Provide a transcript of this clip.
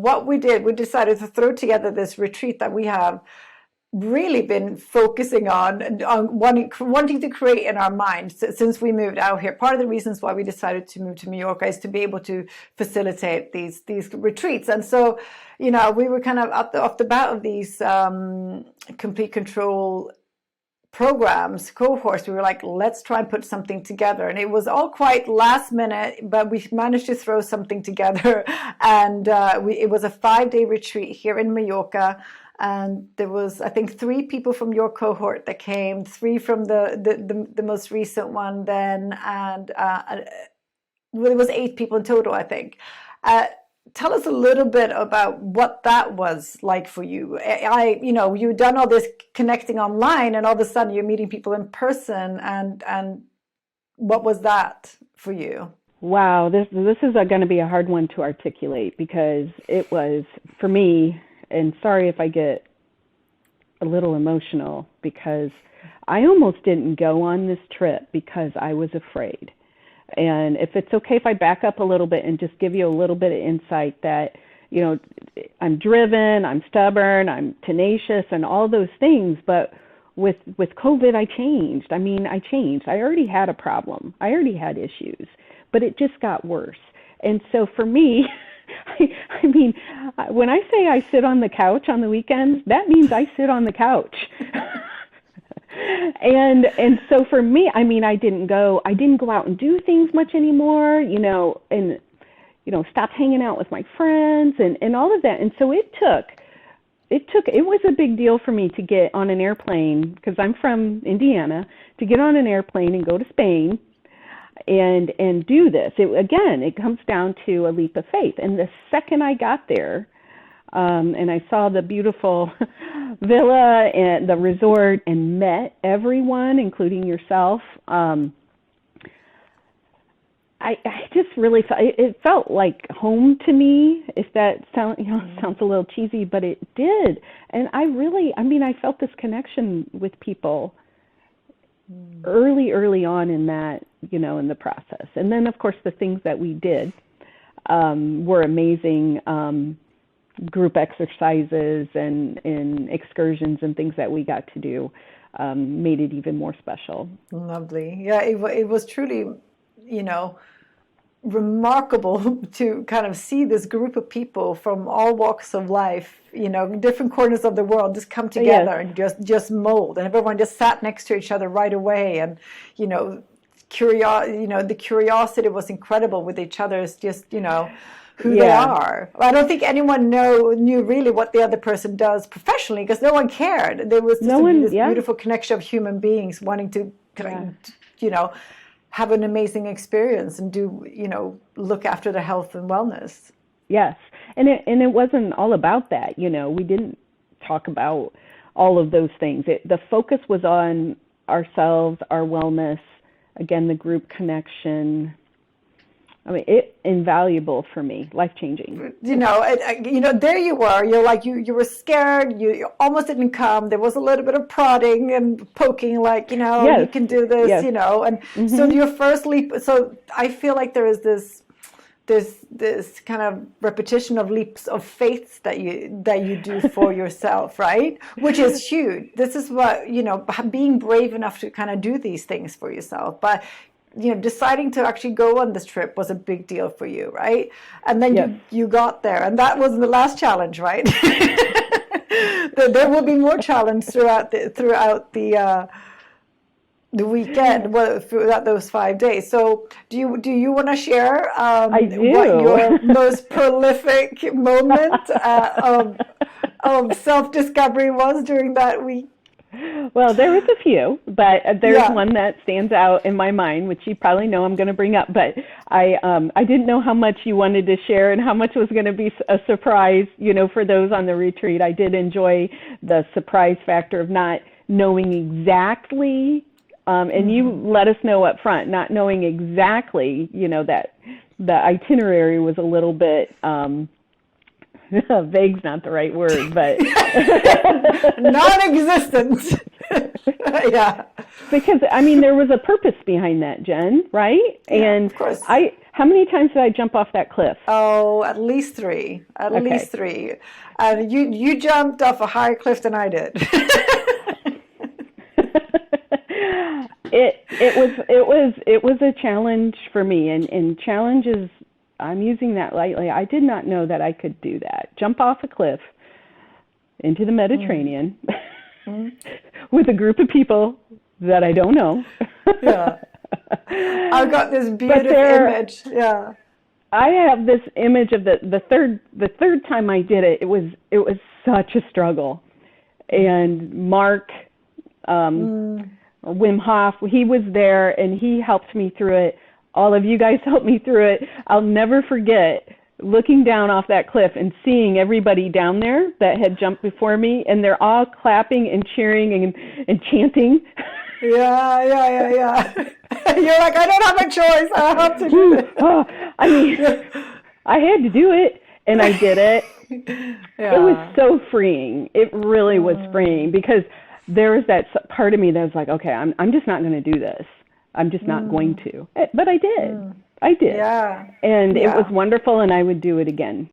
what we did, we decided to throw together this retreat that we have really been focusing on and on wanting to create in our minds since we moved out here. Part of the reasons why we decided to move to Mallorca is to be able to facilitate these retreats. And so, we were kind of off the bat of these complete control programs, cohorts. We were like, let's try and put something together. And it was all quite last minute, but we managed to throw something together. And it was a 5-day retreat here in Mallorca. And there was, I think, 3 people from your cohort that came, 3 from the most recent one then, and well, it was 8 people in total, I think. Tell us a little bit about what that was like for you. You've done all this connecting online, and all of a sudden you're meeting people in person, and what was that for you? Wow, this is going to be a hard one to articulate, because it was, for me, and sorry if I get a little emotional, because I almost didn't go on this trip because I was afraid. And if it's okay if I back up a little bit and just give you a little bit of insight that, I'm driven, I'm stubborn, I'm tenacious, and all those things. But with COVID, I changed. I already had a problem. I already had issues, but it just got worse. And so for me, I mean, when I say I sit on the couch on the weekends, that means I sit on the couch. And so for me, I didn't go out and do things much anymore, and stopped hanging out with my friends and all of that. And so it was a big deal for me to get on an airplane, because I'm from Indiana, to get on an airplane and go to Spain and do this. It comes down to a leap of faith. And the second I got there, and I saw the beautiful villa and the resort and met everyone, including yourself, I just really felt, it felt like home to me, if that sounds a little cheesy, but it did. And I felt this connection with people early on in that, in the process. And then, of course, the things that we did were amazing. Group exercises and excursions and things that we got to do made it even more special. Lovely. Yeah, it was truly, remarkable to kind of see this group of people from all walks of life, different corners of the world, just come together and just mold, and everyone just sat next to each other right away. And the curiosity was incredible with each other. It's just who they are. I don't think anyone knew really what the other person does professionally, because no one cared. There was just this beautiful connection of human beings wanting to have an amazing experience and do, look after their health and wellness. Yes. And it wasn't all about that. We didn't talk about all of those things. The focus was on ourselves, our wellness, again, the group connection. It invaluable for me, life-changing. There you were. You're like, you were scared. You almost didn't come. There was a little bit of prodding and poking, like, you can do this, And so your first leap. So I feel like there is this kind of repetition of leaps of faith that you do for yourself, right? Which is huge. This is what, being brave enough to kind of do these things for yourself. But deciding to actually go on this trip was a big deal for you, right? And then you got there, and that was the last challenge, right? There will be more challenge throughout the weekend, throughout those 5 days. So do you want to share what your most prolific moment of self-discovery was during that week? Well, there was a few, but there's one that stands out in my mind, which you probably know I'm going to bring up. But I didn't know how much you wanted to share and how much was going to be a surprise, for those on the retreat. I did enjoy the surprise factor of not knowing exactly, and you let us know up front, not knowing exactly, that the itinerary was a little bit vague's not the right word, but non-existent. Yeah. Because there was a purpose behind that, Jen, right? Yeah, and of course. I How many times did I jump off that cliff? Oh, at least three. At Okay. least three. And you jumped off a higher cliff than I did. It was a challenge for me, and challenges, I'm using that lightly. I did not know that I could do that. Jump off a cliff into the Mediterranean with a group of people that I don't know. Yeah. I've got this beautiful image. Yeah. I have this image of the third time I did it. It was such a struggle, and Mark, Wim Hof, he was there and he helped me through it. All of you guys helped me through it. I'll never forget looking down off that cliff and seeing everybody down there that had jumped before me, and they're all clapping and cheering and chanting. Yeah. You're like, I don't have a choice. I have to do it. Oh, I mean, I had to do it, and I did it. Yeah. It was so freeing. It really was freeing, because there was that part of me that was like, okay, I'm just not going to do this. I'm just not going to. But I did. I did. Yeah. And it was wonderful, and I would do it again.